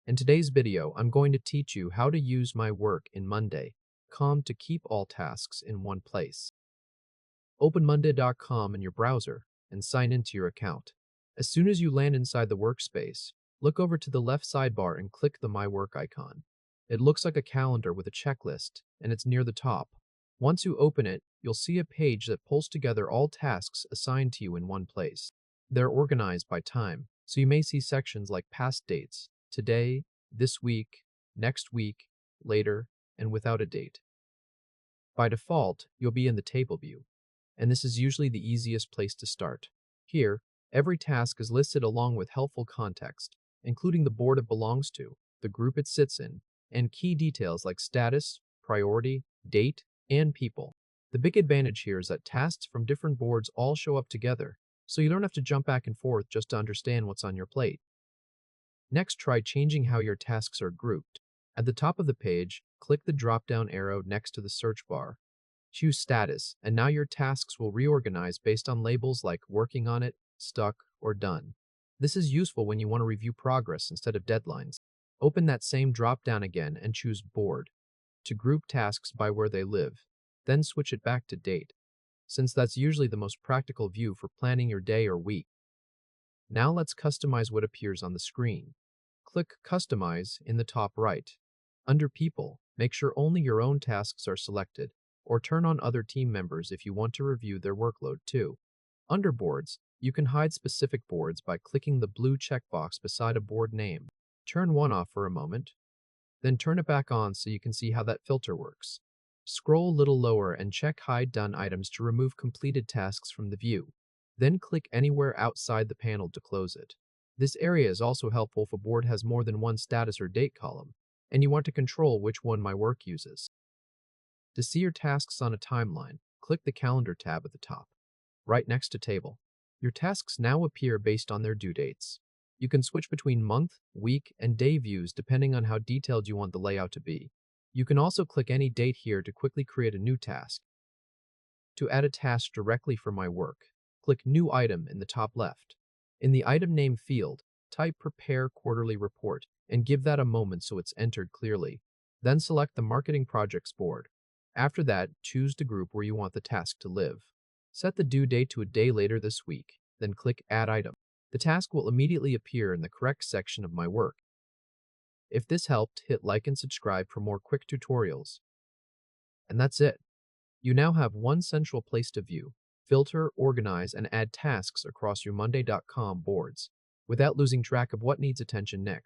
In today's video, I'm going to teach you how to use my work in Monday.com to keep all tasks in one place. Open Monday.com in your browser and sign into your account. As soon as you land inside the workspace, look over to the left sidebar and click the My Work icon. It looks like a calendar with a checklist, and it's near the top. Once you open it, you'll see a page that pulls together all tasks assigned to you in one place. They're organized by time, so you may see sections like past dates, today, this week, next week, later, and without a date. By default, you'll be in the table view, and this is usually the easiest place to start. Here, every task is listed along with helpful context, including the board it belongs to, the group it sits in, and key details like status, priority, date, and people. The big advantage here is that tasks from different boards all show up together, so you don't have to jump back and forth just to understand what's on your plate. Next, try changing how your tasks are grouped. At the top of the page, click the drop-down arrow next to the search bar. Choose Status, and now your tasks will reorganize based on labels like Working on it, Stuck, or Done. This is useful when you want to review progress instead of deadlines. Open that same drop-down again and choose Board to group tasks by where they live. Then switch it back to Date, since that's usually the most practical view for planning your day or week. Now let's customize what appears on the screen. Click Customize in the top right. Under People, make sure only your own tasks are selected, or turn on other team members if you want to review their workload too. Under Boards, you can hide specific boards by clicking the blue checkbox beside a board name. Turn one off for a moment, then turn it back on so you can see how that filter works. Scroll a little lower and check Hide Done items to remove completed tasks from the view. Then click anywhere outside the panel to close it. This area is also helpful if a board has more than one status or date column, and you want to control which one My Work uses. To see your tasks on a timeline, click the Calendar tab at the top, right next to Table. Your tasks now appear based on their due dates. You can switch between month, week, and day views depending on how detailed you want the layout to be. You can also click any date here to quickly create a new task. To add a task directly for My Work, click New Item in the top left. In the item name field, type Prepare Quarterly Report and give that a moment so it's entered clearly. Then select the Marketing Projects board. After that, choose the group where you want the task to live. Set the due date to a day later this week, then click Add Item. The task will immediately appear in the correct section of My Work. If this helped, hit like and subscribe for more quick tutorials. And that's it. You now have one central place to view, filter, organize, and add tasks across your Monday.com boards without losing track of what needs attention next.